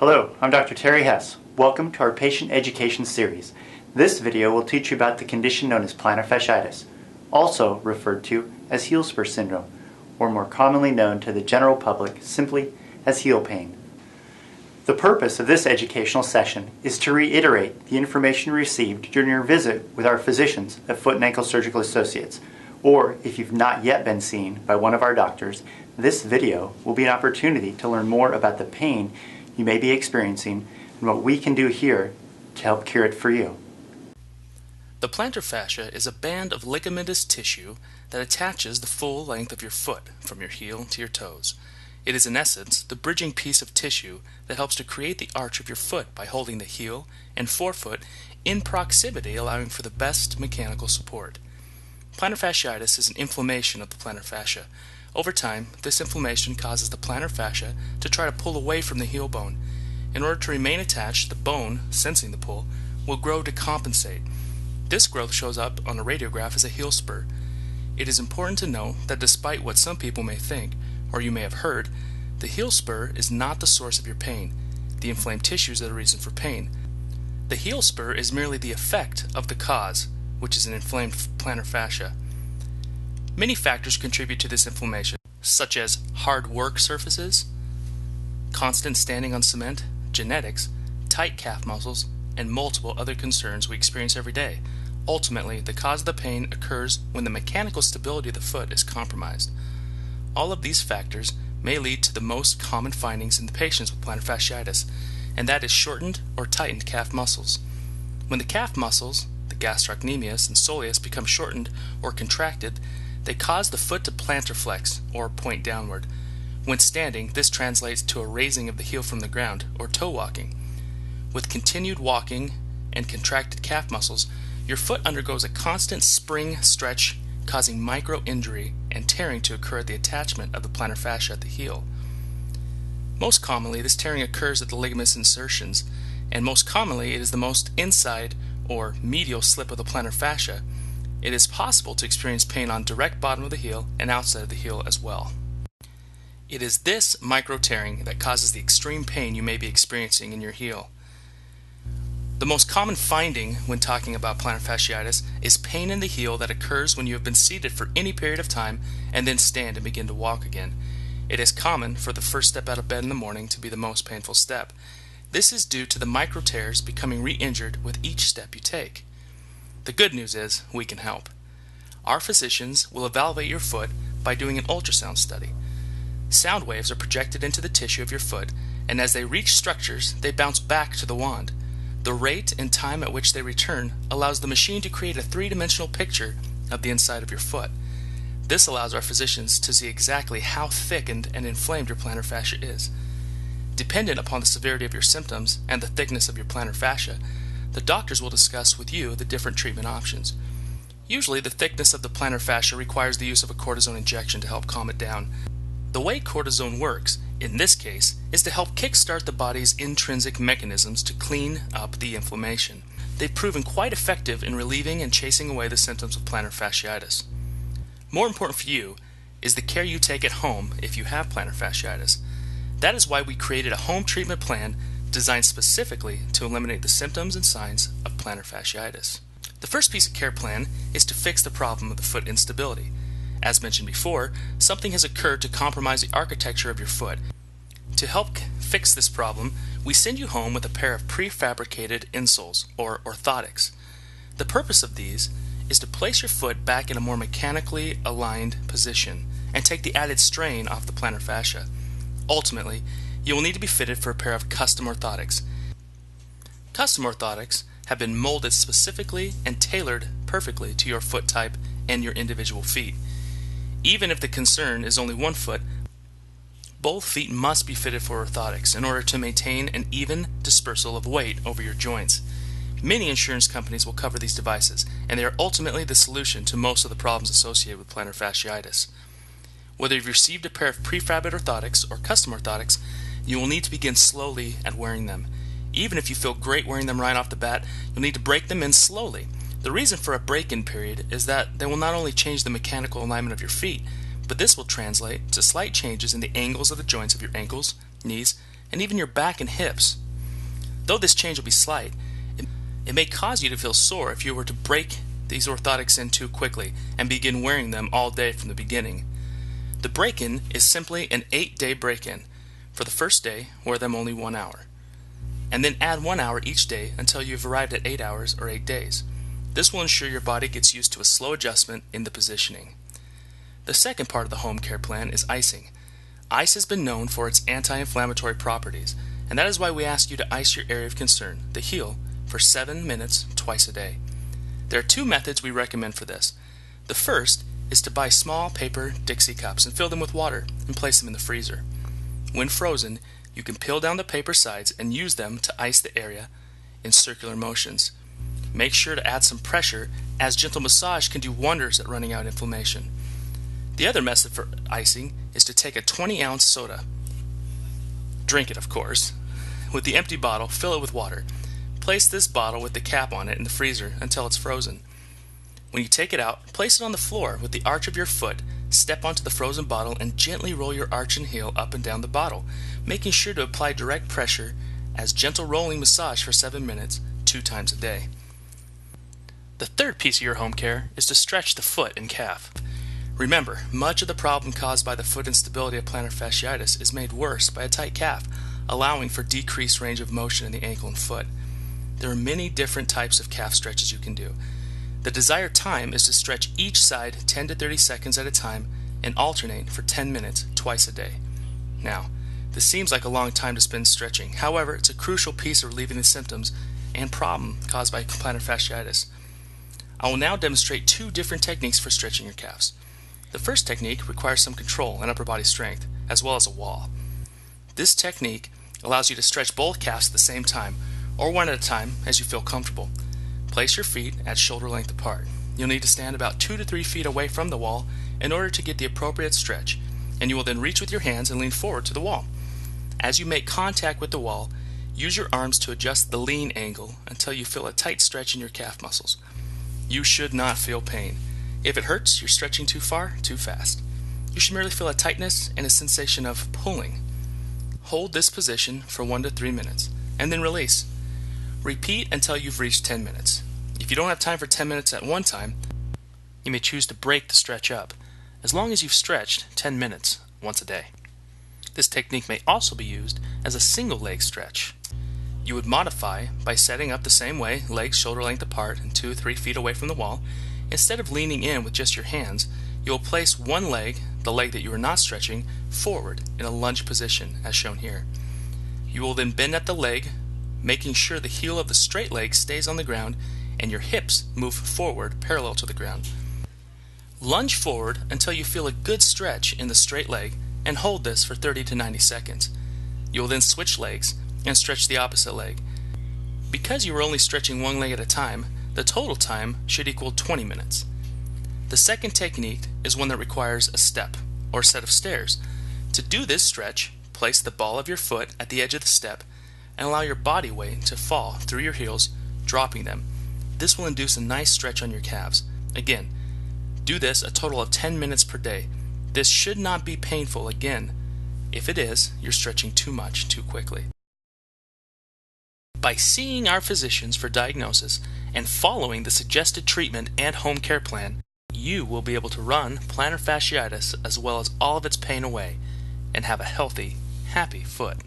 Hello, I'm Dr. Terry Hess. Welcome to our patient education series. This video will teach you about the condition known as plantar fasciitis, also referred to as heel spur syndrome, or more commonly known to the general public simply as heel pain. The purpose of this educational session is to reiterate the information received during your visit with our physicians at Foot and Ankle Surgical Associates, or if you've not yet been seen by one of our doctors, this video will be an opportunity to learn more about the pain you may be experiencing and what we can do here to help cure it for you. The plantar fascia is a band of ligamentous tissue that attaches the full length of your foot from your heel to your toes. It is in essence the bridging piece of tissue that helps to create the arch of your foot by holding the heel and forefoot in proximity, allowing for the best mechanical support. Plantar fasciitis is an inflammation of the plantar fascia. Over time, this inflammation causes the plantar fascia to try to pull away from the heel bone. In order to remain attached, the bone, sensing the pull, will grow to compensate. This growth shows up on a radiograph as a heel spur. It is important to know that despite what some people may think, or you may have heard, the heel spur is not the source of your pain. The inflamed tissues are the reason for pain. The heel spur is merely the effect of the cause, which is an inflamed plantar fascia. Many factors contribute to this inflammation, such as hard work surfaces, constant standing on cement, genetics, tight calf muscles, and multiple other concerns we experience every day. Ultimately, the cause of the pain occurs when the mechanical stability of the foot is compromised. All of these factors may lead to the most common findings in the patients with plantar fasciitis, and that is shortened or tightened calf muscles. When the calf muscles, the gastrocnemius and soleus, become shortened or contracted, they cause the foot to plantar flex, or point downward. When standing, this translates to a raising of the heel from the ground, or toe walking. With continued walking and contracted calf muscles, your foot undergoes a constant spring stretch, causing micro-injury and tearing to occur at the attachment of the plantar fascia at the heel. Most commonly, this tearing occurs at the ligamentous insertions, and most commonly it is the most inside or medial slip of the plantar fascia. It is possible to experience pain on direct bottom of the heel and outside of the heel as well. It is this micro-tearing that causes the extreme pain you may be experiencing in your heel. The most common finding when talking about plantar fasciitis is pain in the heel that occurs when you have been seated for any period of time and then stand and begin to walk again. It is common for the first step out of bed in the morning to be the most painful step. This is due to the micro tears becoming re-injured with each step you take. The good news is we can help. Our physicians will evaluate your foot by doing an ultrasound study. Sound waves are projected into the tissue of your foot, and as they reach structures, they bounce back to the wand. The rate and time at which they return allows the machine to create a three-dimensional picture of the inside of your foot. This allows our physicians to see exactly how thickened and inflamed your plantar fascia is. Dependent upon the severity of your symptoms and the thickness of your plantar fascia, the doctors will discuss with you the different treatment options. Usually, the thickness of the plantar fascia requires the use of a cortisone injection to help calm it down. The way cortisone works, in this case, is to help kickstart the body's intrinsic mechanisms to clean up the inflammation. They've proven quite effective in relieving and chasing away the symptoms of plantar fasciitis. More important for you is the care you take at home if you have plantar fasciitis. That is why we created a home treatment plan designed specifically to eliminate the symptoms and signs of plantar fasciitis. The first piece of care plan is to fix the problem of the foot instability. As mentioned before, something has occurred to compromise the architecture of your foot. To help fix this problem, we send you home with a pair of prefabricated insoles, or orthotics. The purpose of these is to place your foot back in a more mechanically aligned position and take the added strain off the plantar fascia. Ultimately, you will need to be fitted for a pair of custom orthotics. Custom orthotics have been molded specifically and tailored perfectly to your foot type and your individual feet. Even if the concern is only one foot, both feet must be fitted for orthotics in order to maintain an even dispersal of weight over your joints. Many insurance companies will cover these devices, and they are ultimately the solution to most of the problems associated with plantar fasciitis. Whether you've received a pair of prefabricated orthotics or custom orthotics, you will need to begin slowly at wearing them. Even if you feel great wearing them right off the bat, you'll need to break them in slowly. The reason for a break-in period is that they will not only change the mechanical alignment of your feet, but this will translate to slight changes in the angles of the joints of your ankles, knees, and even your back and hips. Though this change will be slight, it may cause you to feel sore if you were to break these orthotics in too quickly and begin wearing them all day from the beginning. The break-in is simply an 8-day break-in. For the first day, wear them only 1 hour, and then add 1 hour each day until you've arrived at 8 hours or 8 days. This will ensure your body gets used to a slow adjustment in the positioning. The second part of the home care plan is icing. Ice has been known for its anti-inflammatory properties, and that is why we ask you to ice your area of concern, the heel, for 7 minutes twice a day. There are 2 methods we recommend for this. The first is to buy small paper Dixie cups and fill them with water and place them in the freezer. When frozen, you can peel down the paper sides and use them to ice the area in circular motions. Make sure to add some pressure, as gentle massage can do wonders at running out inflammation. The other method for icing is to take a 20-ounce soda, drink it of course, with the empty bottle, fill it with water. Place this bottle with the cap on it in the freezer until it's frozen. When you take it out, place it on the floor with the arch of your foot, step onto the frozen bottle and gently roll your arch and heel up and down the bottle, making sure to apply direct pressure as gentle rolling massage for 7 minutes, 2 times a day. The third piece of your home care is to stretch the foot and calf. Remember, much of the problem caused by the foot instability of plantar fasciitis is made worse by a tight calf, allowing for decreased range of motion in the ankle and foot. There are many different types of calf stretches you can do. The desired time is to stretch each side 10 to 30 seconds at a time and alternate for 10 minutes twice a day. Now, this seems like a long time to spend stretching. However, it's a crucial piece of relieving the symptoms and problem caused by plantar fasciitis. I will now demonstrate 2 different techniques for stretching your calves. The first technique requires some control and upper body strength, as well as a wall. This technique allows you to stretch both calves at the same time, or one at a time as you feel comfortable. Place your feet at shoulder length apart. You'll need to stand about 2 to 3 feet away from the wall in order to get the appropriate stretch, and you will then reach with your hands and lean forward to the wall. As you make contact with the wall, use your arms to adjust the lean angle until you feel a tight stretch in your calf muscles. You should not feel pain. If it hurts, you're stretching too far, too fast. You should merely feel a tightness and a sensation of pulling. Hold this position for 1 to 3 minutes, and then release. Repeat until you've reached 10 minutes. If you don't have time for 10 minutes at one time, you may choose to break the stretch up, as long as you've stretched 10 minutes once a day. This technique may also be used as a single leg stretch. You would modify by setting up the same way, legs shoulder length apart and 2 or 3 feet away from the wall. Instead of leaning in with just your hands, you will place one leg, the leg that you are not stretching, forward in a lunge position as shown here. You will then bend at the leg, making sure the heel of the straight leg stays on the ground and your hips move forward parallel to the ground. Lunge forward until you feel a good stretch in the straight leg and hold this for 30 to 90 seconds. You will then switch legs and stretch the opposite leg. Because you are only stretching one leg at a time, the total time should equal 20 minutes. The second technique is one that requires a step or set of stairs. To do this stretch, place the ball of your foot at the edge of the step and allow your body weight to fall through your heels, dropping them. This will induce a nice stretch on your calves. Again, do this a total of 10 minutes per day. This should not be painful again. If it is, you're stretching too much too quickly. By seeing our physicians for diagnosis and following the suggested treatment and home care plan, you will be able to run plantar fasciitis as well as all of its pain away and have a healthy, happy foot.